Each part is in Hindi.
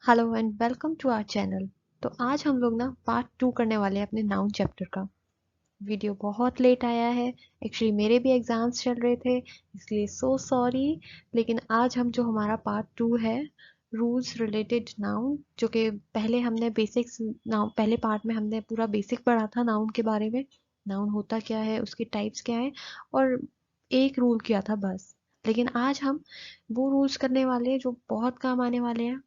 Hello and welcome to our channel. तो आज हम लोग ना पार्ट 2 करने वाले हैं अपने नाउन चैप्टर का। वीडियो बहुत लेट आया है। एक्चुअली मेरे भी एग्जाम्स चल रहे थे, इसलिए सो सॉरी। लेकिन आज हम जो हमारा पार्ट 2 है, रूल्स रिलेटेड नाउन, जो कि पहले हमने बेसिक्स नाउन, पहले पार्ट में हमने पूरा बेसिक पढ़ा था नाउन के बारे में। नाउन होता क्या है, उसकी टाइप्स क्या है, और एक रूल किया था बस। लेकिन आज हम वो रूल्स करने वाले हैं जो बहुत काम आने वाले हैं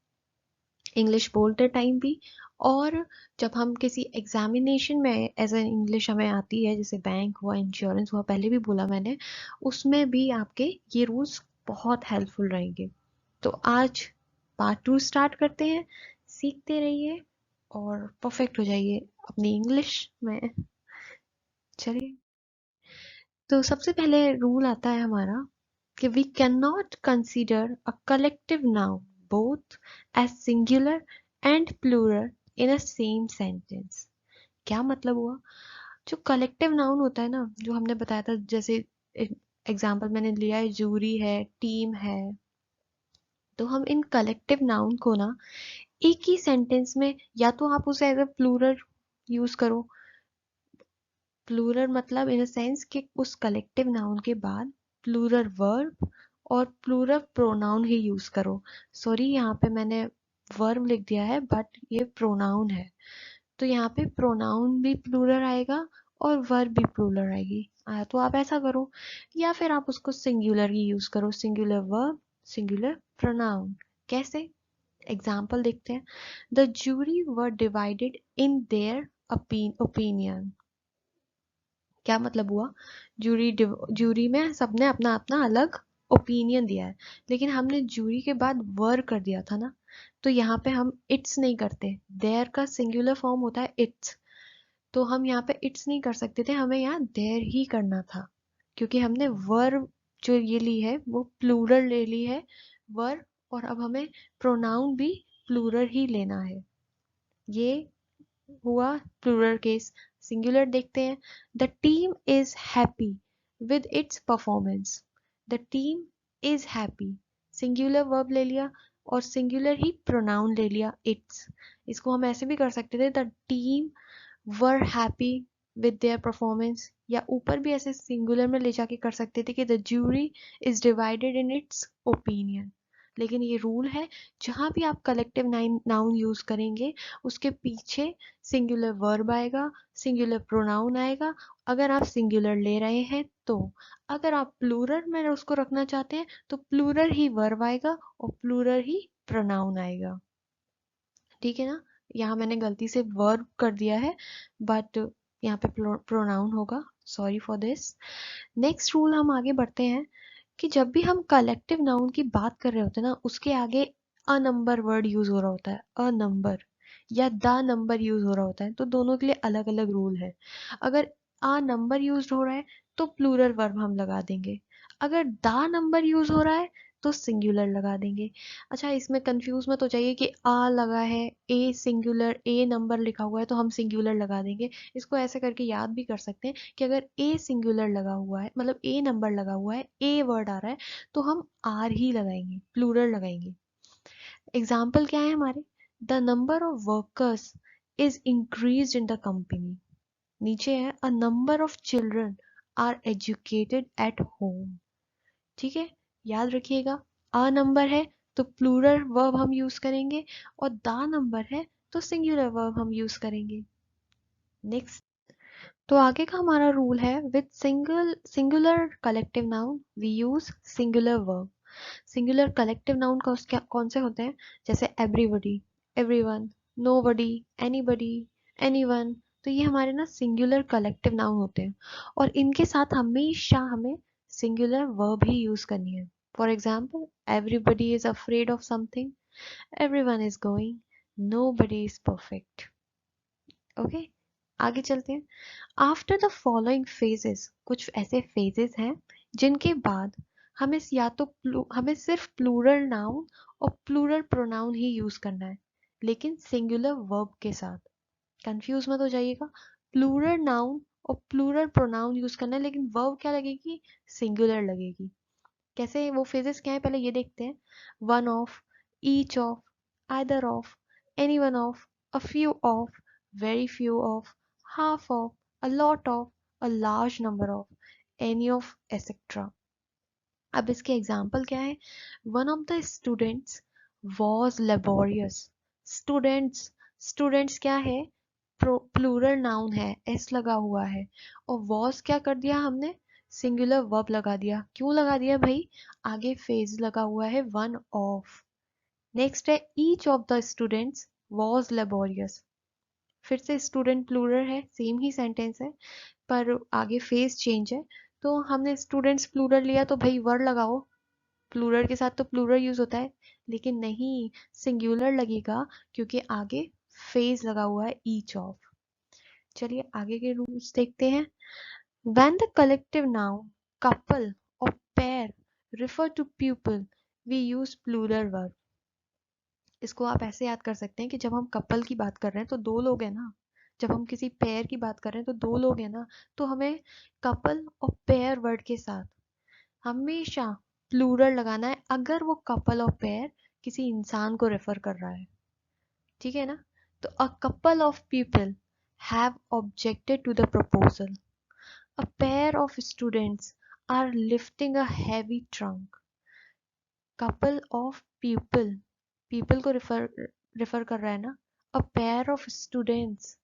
इंग्लिश बोलते टाइम भी। और जब हम किसी एग्जामिनेशन में एज एन इंग्लिश हमें आती है, जैसे बैंक हुआ, इंश्योरेंस हुआ, पहले भी बोला मैंने, उसमें भी आपके ये रूल्स बहुत हेल्पफुल रहेंगे। तो आज पार्ट 2 स्टार्ट करते हैं। सीखते रहिए और परफेक्ट हो जाइए अपनी इंग्लिश में। चलिए, तो सबसे पहले रूल आता है हमारा कि we can not consider a collective noun both as singular and plural in a same sentence. क्या मतलब हुआ? जो कलेक्टिव नाउन होता है ना, जो हमने बताया था, जैसे एग्जांपल मैंने लिया है, जूरी है, टीम है, तो हम इन कलेक्टिव नाउन को ना एक ही सेंटेंस में, या तो आप उसे एज अ प्लूरल यूज करो। प्लूरल मतलब इन अ सेंस कि उस कलेक्टिव नाउन के बाद प्लूरल वर्ब और प्लूरल प्रोनाउन ही यूज करो। सॉरी, यहाँ पे मैंने वर्ब लिख दिया है, बट ये प्रोनाउन है। तो यहाँ पे प्रोनाउन भी प्लूरल आएगा और वर्ब भी प्लूरल आएगी। तो आप ऐसा करो, या फिर आप उसको सिंगुलर ही यूज करो, सिंगुलर वर्ब, सिंगुलर प्रोनाउन। कैसे? एग्जाम्पल देखते हैं। The jury were divided in their opinion. क्या मतलब हुआ? जूरी में सबने अपना अपना अलग ओपिनियन दिया है, लेकिन हमने जूरी के बाद वर कर दिया था ना, तो यहाँ पे हम इट्स नहीं करते। देयर का सिंगुलर फॉर्म होता है इट्स, तो हम यहाँ पे इट्स नहीं कर सकते थे, हमें यहाँ देयर ही करना था, क्योंकि हमने वर जो ये ली है वो प्लूरल ले ली है, वर। और अब हमें प्रोनाउन भी प्लूरल ही लेना है। ये हुआ प्लूरल केस। सिंगुलर देखते हैं। The team is happy with its performance. The team is happy, singular verb ले लिया और सिंगुलर ही प्रोनाउन ले लिया इट्स। इसको हम ऐसे भी कर सकते थे, the team were happy with their performance, या ऊपर भी ऐसे सिंगुलर में ले जाके कर सकते थे कि the jury is divided in its opinion. लेकिन ये रूल है, जहां भी आप कलेक्टिव नाउन यूज करेंगे, उसके पीछे सिंगुलर वर्ब आएगा, सिंगुलर प्रोनाउन आएगा, अगर आप सिंगुलर ले रहे हैं तो। अगर आप प्लूरल में उसको रखना चाहते हैं तो प्लूरल ही वर्ब आएगा और प्लूरल ही प्रोनाउन आएगा। ठीक है ना? यहाँ मैंने गलती से वर्ब कर दिया है, बट यहाँ पे प्रोनाउन होगा। Sorry for this. Next rule हम आगे बढ़ते हैं कि जब भी हम कलेक्टिव नाउन की बात कर रहे होते हैं ना, उसके आगे अ नंबर वर्ड यूज हो रहा होता है, अ नंबर या द नंबर यूज हो रहा होता है, तो दोनों के लिए अलग अलग रूल है। अगर अ नंबर यूज हो रहा है तो प्लूरल वर्ब हम लगा देंगे, अगर द नंबर यूज हो रहा है तो सिंगुलर लगा देंगे। अच्छा, इसमें कंफ्यूज मत हो जाइए कि आ लगा है, ए सिंगुलर, ए नंबर लिखा हुआ है तो हम सिंगुलर लगा देंगे। इसको ऐसे करके याद भी कर सकते हैं कि अगर ए सिंगुलर लगा हुआ है, मतलब ए नंबर लगा हुआ है, ए वर्ड आ रहा है, तो हम आर ही लगाएंगे, प्लूरल लगाएंगे। एग्जाम्पल क्या है हमारे? The number of workers is increase in the company. नीचे है a number of children are educated at home. ठीक है, याद रखिएगा। अ नंबर है तो प्लूरल वर्ब हम यूज करेंगे, और द नंबर है तो सिंगुलर वर्ब हम यूज करेंगे। नेक्स्ट, तो आगे का हमारा रूल है, with singular collective noun we use singular verb. Singular collective noun कौन से होते हैं? जैसे everybody, everyone, nobody, anybody, anyone. तो ये हमारे ना सिंगुलर कलेक्टिव नाउन होते हैं, और इनके साथ हमेशा हमें सिंगुलर वर्ब ही यूज करनी है। For example, everybody is afraid of something, everyone is going, nobody is perfect. Okay, आगे चलते हैं। आफ्टर द फॉलोइंग फेजेस, कुछ ऐसे फेजेस हैं जिनके बाद हमें या तो हमें सिर्फ प्लूरल नाउन और प्लूरल प्रोनाउन ही यूज करना है, लेकिन सिंगुलर वर्ब के साथ। कंफ्यूज मत हो जाइएगा। प्लूरल नाउन और प्लूरल प्रोनाउन यूज करना है, लेकिन वर्ब क्या लगेगी? सिंगुलर लगेगी। कैसे? वो फेजेस क्या है पहले ये देखते हैं। One of, each of, either of, anyone of, a few of, very few of, half of, a lot of, a large number of, any of, etc. अब इसके एग्जाम्पल क्या है? One of the students was laborious. Students, students क्या है? प्लूरल नाउन है, एस लगा हुआ है, और वॉज क्या कर दिया हमने? सिंगुलर वर्ब लगा दिया। क्यों लगा दिया भाई? आगे फेज लगा हुआ है वन ऑफ। नेक्स्ट है each of the students was laborious. फिर से स्टूडेंट प्लूरल है, सेम ही सेंटेंस है, पर आगे फेज चेंज है। तो हमने स्टूडेंट्स प्लूरल लिया तो भाई वर्ड लगाओ, प्लूरल के साथ तो प्लूरल यूज होता है, लेकिन नहीं, सिंगुलर लगेगा क्योंकि आगे फेज लगा हुआ है ईच ऑफ। चलिए आगे के रूल्स देखते हैं। When the collective noun couple और pair refer to people we use plural verb. इसको आप ऐसे याद कर सकते हैं कि जब हम कपल की बात कर रहे हैं तो दो लोग हैं ना, जब हम किसी पेयर की बात कर रहे हैं तो दो लोग हैं ना, तो हमें कपल और पेयर वर्ड के साथ हमेशा प्लूरल लगाना है अगर वो कपल और पेयर किसी इंसान को रेफर कर रहा है। ठीक है ना? तो a couple of people have objected to the proposal, a pair of students are lifting a heavy trunk. Couple of people, people को रेफर कर रहा है ना। अ पेयर ऑफ स्टूडेंट्स,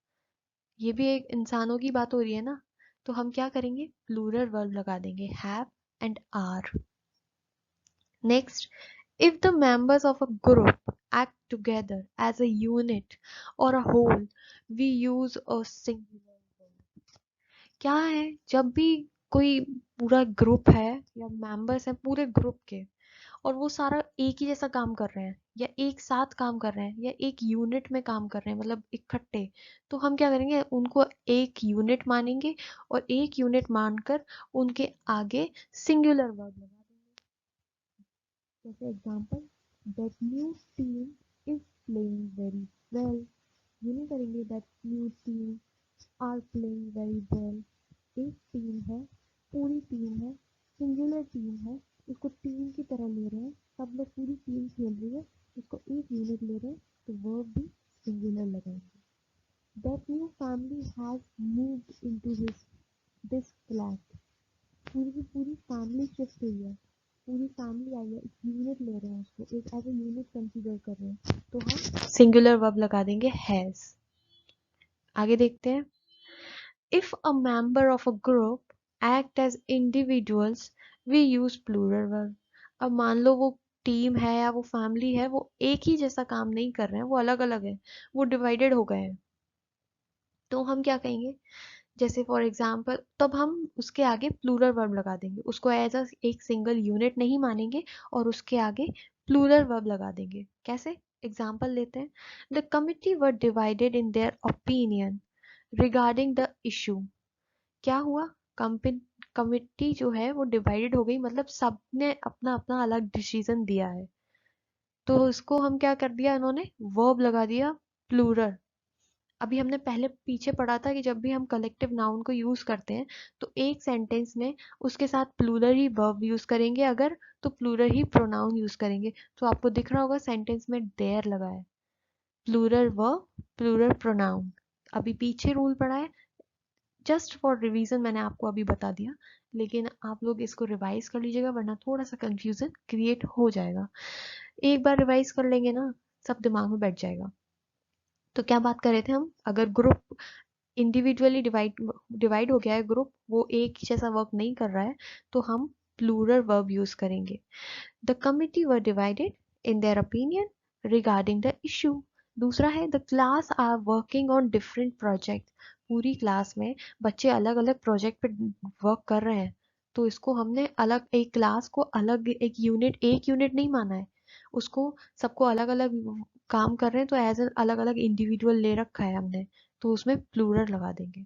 ये भी एक इंसानों की बात हो रही है ना, तो हम क्या करेंगे? प्लूरल वर्ब लगा देंगे, have and are. Next, if the members of a group act together as a unit or a whole, we use a singular verb. क्या है? जब भी कोई पूरा ग्रुप है या मेंबर्स हैं पूरे ग्रुप के, और वो सारा एक ही जैसा काम कर रहे हैं या एक साथ काम कर रहे हैं या एक यूनिट में काम कर रहे हैं, मतलब इकट्ठे, तो हम क्या करेंगे? उनको एक यूनिट मानेंगे और एक यूनिट मानकर उनके आगे सिंगुलर वर्ब लगा देंगे। जैसे example, that new team is playing very well. ये नहीं करेंगे that new team are playing very well. एक टीम है, पूरी टीम है, सिंगुलर टीम है, उसको टीम की तरह ले रहे हैं, सब लोग पूरी टीम खेल रही है, उसको एक यूनिट ले रहे हैं, तो वर्ब भी सिंगुलर लगाएंगे। That new family has moved into this flat. पूरी की पूरी फैमिली शिफ्ट हुई है, पूरी फैमिली आई है, एक यूनिट ले रहे हैं, उसको एक एज ए यूनिट कंसीडर कर रहे हैं, तो हम सिंगुलर वर्ब लगा देंगे हैज। आगे देखते हैं। If a member of a group act as individuals we use plural verb. अब मान लो वो टीम है या वो फैमिली है, वो एक ही जैसा काम नहीं कर रहे हैं, वो अलग अलग है, वो डिवाइडेड हो गए हैं, तो हम क्या कहेंगे? जैसे फॉर एग्जाम्पल, तब हम उसके आगे प्लूरल वर्ब लगा देंगे, उसको एज अ एक सिंगल यूनिट नहीं मानेंगे और उसके आगे प्लूरल वर्ब लगा देंगे। कैसे? एग्जाम्पल लेते हैं। The committee were divided in their opinion regarding the issue. क्या हुआ? कमिटी जो है वो डिवाइडेड हो गई, मतलब सबने अपना अपना अलग डिसीजन दिया है, तो इसको हम क्या कर दिया? इन्होंने वर्ब लगा दिया प्लूरल। अभी हमने पहले पीछे पढ़ा था कि जब भी हम कलेक्टिव नाउन को यूज करते हैं तो एक सेंटेंस में उसके साथ प्लूरल ही वर्ब यूज करेंगे, अगर तो प्लूरल ही प्रोनाउन यूज करेंगे। तो आपको दिख रहा होगा सेंटेंस में देयर लगा है, प्लूरल वर्ब प्लूरल प्रोनाउन। अभी पीछे रूल पढ़ा है, जस्ट फॉर रिवीजन मैंने आपको अभी बता दिया, लेकिन आप लोग इसको रिवाइज कर लीजिएगा वरना थोड़ा सा कंफ्यूजन क्रिएट हो जाएगा। एक बार रिवाइज कर लेंगे ना, सब दिमाग में बैठ जाएगा। तो क्या बात कर रहे थे हम? अगर ग्रुप इंडिविजुअली डिवाइड हो गया है, ग्रुप वो एक ही जैसा वर्क नहीं कर रहा है, तो हम प्लूरल वर्ब यूज करेंगे। The committee were divided in their opinion regarding the issue. दूसरा है the class are working on different project. पूरी क्लास में बच्चे अलग अलग प्रोजेक्ट पे वर्क कर रहे हैं, तो इसको हमने अलग, एक क्लास को अलग, एक यूनिट नहीं माना है, उसको सबको अलग अलग काम कर रहे हैं, तो एज अलग अलग इंडिविजुअल ले रखा है हमने, तो उसमें प्लूरल लगा देंगे।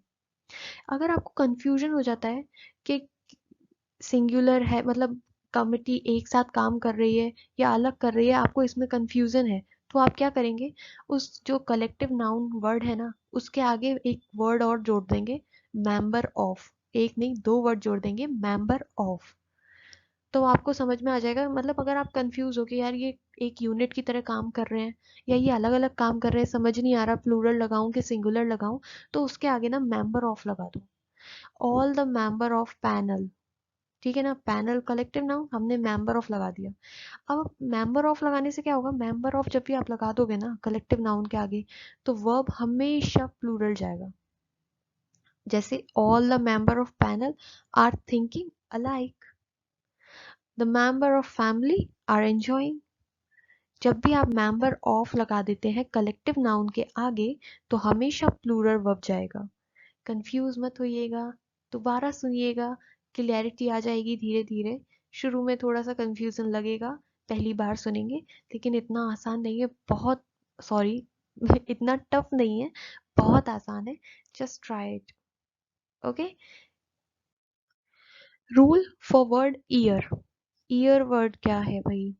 अगर आपको कंफ्यूजन हो जाता है कि सिंगुलर है मतलब कमिटी एक साथ काम कर रही है या अलग कर रही है, आपको इसमें कंफ्यूजन है, तो आप क्या करेंगे? उस जो कलेक्टिव नाउन वर्ड है ना, उसके आगे एक वर्ड और जोड़ देंगे, मेंबर ऑफ। एक नहीं, दो वर्ड जोड़ देंगे, मेंबर ऑफ। तो आपको समझ में आ जाएगा। मतलब अगर आप कंफ्यूज हो कि यार ये एक यूनिट की तरह काम कर रहे हैं या ये अलग अलग काम कर रहे हैं, समझ नहीं आ रहा प्लूरल लगाऊं कि सिंगुलर लगाऊं, तो उसके आगे ना मेंबर ऑफ लगा दो। All the member of panel, ठीक है ना, पैनल कलेक्टिव नाउन, हमने मेंबर ऑफ लगा दिया। अब मेंबर ऑफ लगाने से क्या होगा, मेंबर ऑफ जब भी आप लगा दोगे ना कलेक्टिव नाउन के आगे, तो वर्ब हमेशा प्लूरल जाएगा। जैसे all the member of panel are thinking alike, the member of family are enjoying. जब भी आप मेंबर ऑफ लगा देते हैं कलेक्टिव नाउन के आगे, तो हमेशा प्लूरल वर्ब जाएगा। कंफ्यूज मत होइएगा, दोबारा सुनिएगा, क्लैरिटी आ जाएगी धीरे धीरे। शुरू में थोड़ा सा कंफ्यूजन लगेगा पहली बार सुनेंगे, लेकिन इतना आसान नहीं है, बहुत सॉरी इतना टफ नहीं है, बहुत आसान है। Just try it. Okay. Rule for word year. Year word क्या है भाई?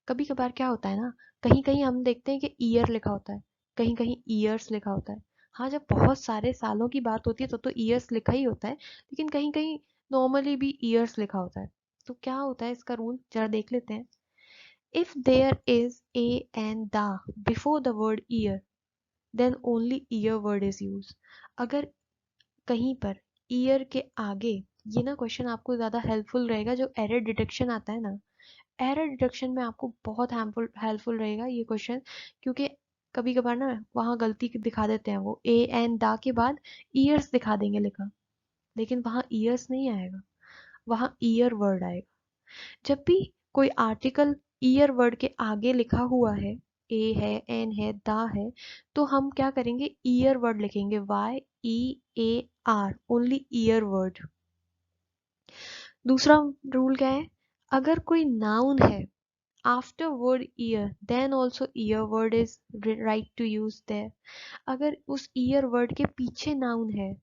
कभी कभार क्या होता है ना, कहीं कहीं हम देखते हैं कि ईयर लिखा होता है, कहीं कहीं ईयर्स लिखा होता है। हाँ, जब बहुत सारे सालों की बात होती है तो ईयर्स लिखा ही होता है, लेकिन कहीं कहीं नॉर्मली भी ईयर्स लिखा होता है। तो क्या होता है इसका रूल, जरा देख लेते हैं। If there is a and the before the word year, then only year word is use. अगर कहीं पर ईयर के आगे, ये ना क्वेश्चन आपको ज्यादा हेल्पफुल रहेगा, जो एरर डिटेक्शन आता है ना, एरर डिटेक्शन में आपको बहुत हेल्पफुल रहेगा ये क्वेश्चन। क्योंकि कभी कभार ना वहाँ गलती दिखा देते हैं, वो ए एंड दा के बाद ईयर्स दिखा देंगे लिखा, लेकिन वहाँ ईयर्स नहीं आएगा, वहाँ ईयर वर्ड आएगा। जब भी कोई आर्टिकल ईयर वर्ड के आगे लिखा हुआ है, ए है, एन है, दा है, तो हम क्या करेंगे, ईयर वर्ड लिखेंगे, Y E A R, only year word. दूसरा रूल क्या है, अगर कोई नाउन है after word year, then also year word is right to use there। अगर उस year word के पीछे noun है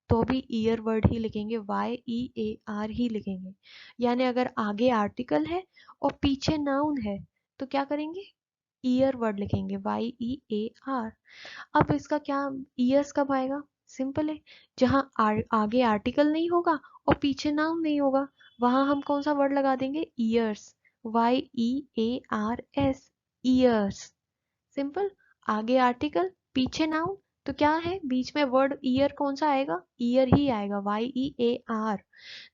तो भी ईयर वर्ड ही लिखेंगे, वाई ई ए आर ही लिखेंगे। यानी अगर आगे आर्टिकल है और पीछे नाउन है, तो क्या करेंगे, ईयर वर्ड लिखेंगे, वाई ई ए आर। अब इसका क्या, ईयर्स कब आएगा, सिंपल है, जहां आगे आर्टिकल नहीं होगा और पीछे नाउन नहीं होगा, वहां हम कौन सा वर्ड लगा देंगे, years, Y E A R S, years. Simple, आगे आर्टिकल पीछे नाउन, तो क्या है बीच में वर्ड ईयर, कौन सा आएगा, ईयर ही आएगा, वाई ई ए आर।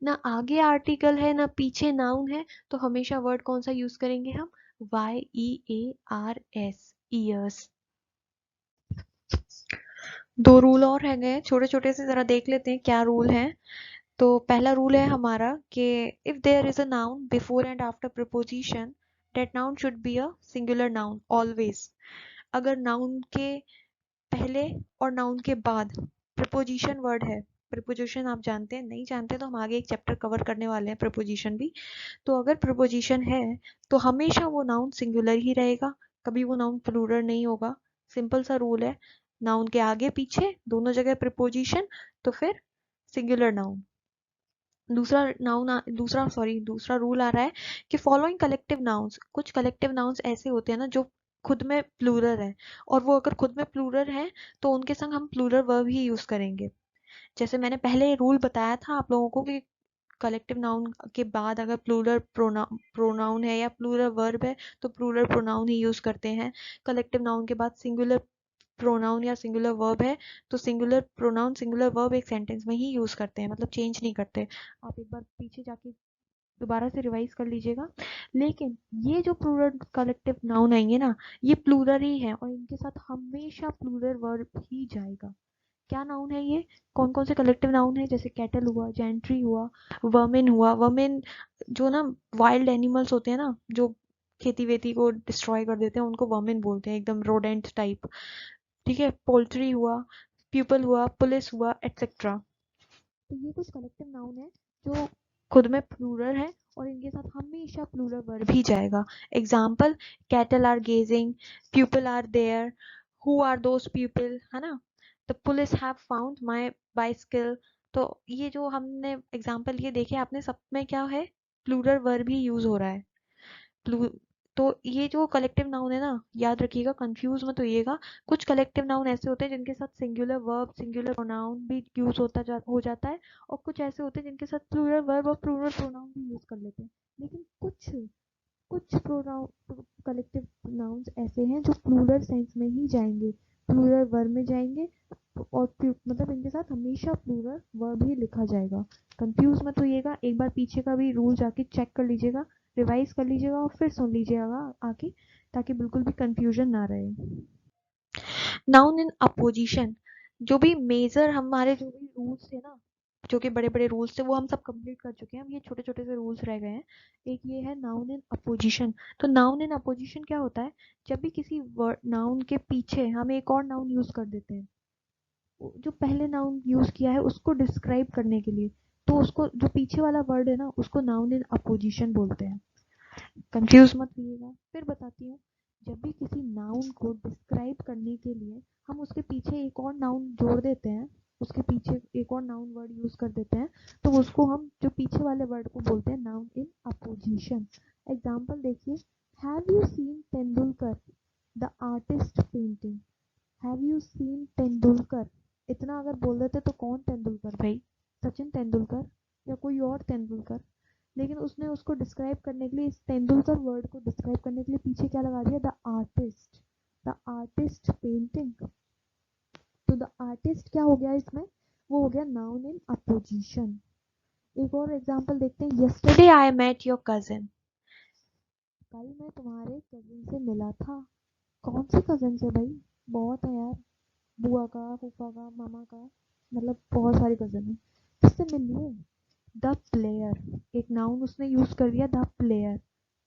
ना आगे आर्टिकल है ना पीछे नाउन है, तो हमेशा वर्ड कौन सा यूज करेंगे हम, Y E A R S, years. दो रूल और रह गए छोटे छोटे से, जरा देख लेते हैं क्या रूल है। तो पहला रूल है हमारा कि if there is a noun before and after preposition, that noun should be a singular noun always. अगर नाउन के पहले और नाउन के बाद प्रीपोजिशन वर्ड है, प्रीपोजिशन आप जानते हैं, नहीं जानते तो हम आगे एक चैप्टर कवर करने वाले हैं प्रीपोजिशन भी। तो अगर प्रीपोजिशन है तो हमेशा वो नाउन सिंगुलर ही रहेगा, कभी वो नाउन प्लूरल नहीं होगा। सिंपल सा रूल है, नाउन के आगे पीछे दोनों जगह प्रीपोजिशन, तो फिर सिंगुलर नाउन। दूसरा रूल आ रहा है कि फॉलोइंग कलेक्टिव नाउन्स, कुछ कलेक्टिव नाउन्स ऐसे होते हैं ना जो खुद में प्लूरल है, और वो अगर खुद में प्लूरल है तो उनके संग हम प्लूरल वर्ब ही यूज करेंगे। जैसे मैंने पहले रूल बताया था आप लोगों को कि कलेक्टिव नाउन के बाद अगर प्लूरल प्रोनाउन है या प्लूरल वर्ब है तो प्लूरल प्रोनाउन ही यूज करते हैं। कलेक्टिव नाउन के बाद सिंगुलर प्रोनाउन या सिंगुलर वर्ब है तो सिंगुलर प्रोनाउन सिंगुलर वर्ब एक सेंटेंस में ही यूज करते हैं, मतलब चेंज नहीं करते। आप एक बार पीछे जाके दोबारा से रिवाइज कर लीजिएगा। लेकिन ये जो प्लूरल कलेक्टिव नाउन आएंगे ना, ये प्लूरल ही है और इनके साथ हमेशा प्लूरल वर्ब ही जाएगा। क्या नाउन है ये, कौन कौन से कलेक्टिव नाउन है, जैसे कैटल हुआ, जेंट्री हुआ, वर्मिन हुआ। वर्मिन जो ना वाइल्ड एनिमल्स होते हैं ना, जो खेती वेती को डिस्ट्रॉय कर देते हैं, उनको वर्मिन बोलते हैं, एकदम रोडेंट टाइप। ठीक है, पोल्ट्री हुआ, पीपल हुआ, पुलिस हुआ, एटसेट्रा। तो ये कुछ कलेक्टिव नाउन है जो खुद में प्लूरल है और इनके साथ हमेशा प्लूरल वर्ब ही जाएगा। Example, cattle are grazing, people are there, who are those people, है ना। The police have found my bicycle. तो ये जो हमने एग्जाम्पल ये देखे आपने, सब में क्या है, प्लूरल वर्ब ही यूज हो रहा है। तो ये जो कलेक्टिव नाउन है ना, याद रखिएगा, कंफ्यूज मत होइएगा। कुछ कलेक्टिव नाउन ऐसे होते हैं जिनके साथ सिंगुलर वर्ब, सिंगुलर प्रोनाउन भी यूज हो जाता है, और कुछ ऐसे होते हैं जिनके साथ प्लूरल वर्ब और प्लूरल प्रोनाउन भी यूज कर लेते हैं। लेकिन कुछ कुछ प्रोनाउन कलेक्टिव नाउन्स ऐसे हैं जो प्लूरल सेंस में ही जाएंगे, प्लूरल वर्ब में जाएंगे, और मतलब इनके साथ हमेशा प्लूरल वर्ब ही लिखा जाएगा। कंफ्यूज मत होइएगा, एक बार पीछे का भी रूल जाके चेक कर लीजिएगा, रिवाइज कर लीजिएगा और फिर सुन लीजिएगा आके, ताकि बिल्कुल भी कंफ्यूजन ना रहे। नाउन इन अपोजिशन, जो भी मेजर हमारे जो भी रूल्स थे ना, जो कि बड़े बड़े रूल्स थे, वो हम सब कंप्लीट कर चुके हैं। अब ये छोटे छोटे से रूल्स रह गए हैं। एक ये है नाउन इन अपोजिशन। तो नाउन इन अपोजिशन क्या होता है? जब भी किसी वर्ड नाउन के पीछे हम एक और नाउन यूज कर देते हैं, जो पहले नाउन यूज किया है उसको डिस्क्राइब करने के लिए, तो उसको जो पीछे वाला वर्ड है ना, उसको नाउन इन अपोजिशन बोलते हैं। कंफ्यूज मत होइएगा, फिर बताती हूँ। जब भी किसी नाउन को डिस्क्राइब करने के लिए हम उसके पीछे एक और नाउन जोड़ देते हैं, उसके पीछे एक और नाउन वर्ड यूज कर देते हैं, तो उसको हम जो पीछे वाले वर्ड को बोलते हैं नाउन इन अपोजिशन। एग्जाम्पल देखिए, have you seen Tendulkar the artist painting? Have you seen Tendulkar, इतना अगर बोल देते तो कौन तेंदुलकर भाई? सचिन तेंदुलकर या कोई और तेंदुलकर? लेकिन उसने उसको डिस्क्राइब करने के लिए, इस तेंदुलकर वर्ड को डिस्क्राइब करने के लिए पीछे क्या लगा दिया? The artist painting. तो द आर्टिस्ट क्या हो गया इसमें? वो हो गया नाउन इन अपोजिशन। एक और एग्जांपल देखते हैं, yesterday I met your cousin. कल मैं तुम्हारे कजिन से मिला था। कौन से कजिन से भाई? बहुत है यार, बुआ का, फूफा का, मामा का, मतलब बहुत सारे कजिन है, किससे मिल लिए? द प्लेयर, एक नाउन उसने यूज कर दिया, द प्लेयर,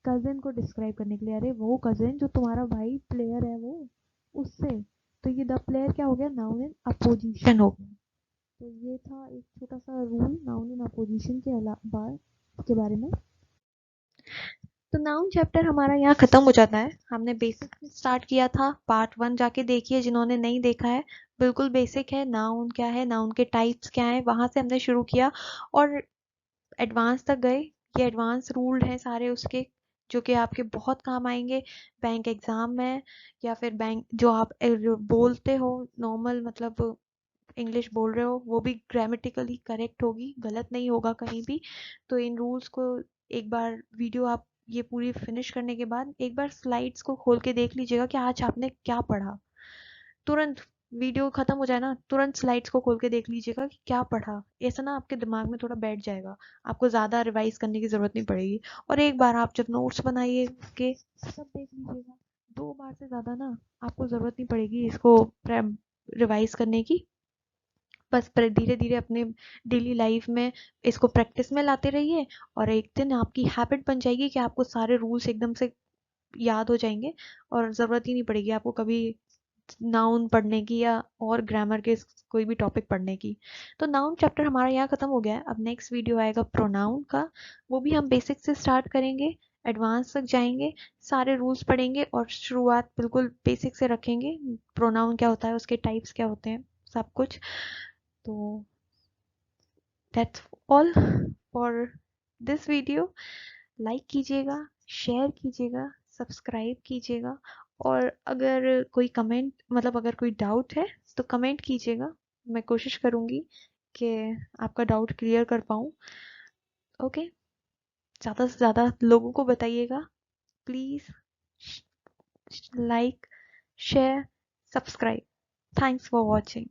कजिन को डिस्क्राइब करने के लिए। अरे वो कजिन जो तुम्हारा भाई प्लेयर है वो, उससे। तो ये द प्लेयर क्या हो गया? नाउन इन अपोजिशन हो गया। तो ये था एक छोटा सा रूल नाउन इन अपोजिशन के बारे में। तो नाउन चैप्टर हमारा यहाँ खत्म हो जाता है। हमने बेसिक से स्टार्ट किया था, पार्ट 1 जाके देखिए जिन्होंने नहीं देखा है। बिल्कुल बेसिक है, नाउन क्या है, नाउन के टाइप्स क्या है, वहां से हमने शुरू किया और एडवांस तक गए। ये एडवांस रूल हैं सारे उसके, जो कि आपके बहुत काम आएंगे बैंक एग्जाम में, या फिर बैंक जो आप बोलते हो नॉर्मल, मतलब इंग्लिश बोल रहे हो, वो भी ग्रामेटिकली करेक्ट होगी, गलत नहीं होगा कहीं भी। तो इन रूल्स को एक बार वीडियो आप ये पूरी फिनिश करने के बाद एक बार स्लाइड्स को खोल के देख लीजिएगा कि आज आपने क्या पढ़ा। तुरंत वीडियो खत्म हो जाए ना, तुरंत स्लाइड्स को खोल के देख लीजिएगा कि क्या पढ़ा। ऐसा ना आपके दिमाग में थोड़ा बैठ जाएगा, आपको ज़्यादा रिवाइज करने की ज़रूरत नहीं पड़ेगी। और एक बार आप जब नोट्स बनाइए के सब देख लीजिएगा, 2 बार से ज़्यादा ना आपको ज़रूरत नहीं पड़ेगी इसको रिवाइज करने की। बस पर धीरे धीरे अपने डेली लाइफ में इसको प्रैक्टिस में लाते रहिए, और एक दिन आपकी हैबिट बन जाएगी कि आपको सारे रूल्स एकदम से याद हो जाएंगे, और ज़रूरत ही नहीं पड़ेगी आपको कभी नाउन पढ़ने की या और ग्रामर के कोई भी टॉपिक पढ़ने की। तो नाउन चैप्टर हमारा यहाँ खत्म हो गया है। अब नेक्स्ट वीडियो आएगा प्रोनाउन का, वो भी हम बेसिक से स्टार्ट करेंगे, एडवांस तक जाएंगे, सारे रूल्स पढ़ेंगे और शुरुआत बिल्कुल बेसिक से रखेंगे। प्रोनाउन क्या होता है, उसके टाइप्स क्या होते हैं, सब कुछ। तो that's all for this video. Like कीजिएगा, शेयर कीजिएगा, सब्सक्राइब कीजिएगा, और अगर कोई कमेंट, मतलब अगर कोई डाउट है तो कमेंट कीजिएगा। मैं कोशिश करूँगी कि आपका डाउट क्लियर कर पाऊँ। ओके, ज़्यादा से ज़्यादा लोगों को बताइएगा please. Like, share, subscribe. Thanks for watching.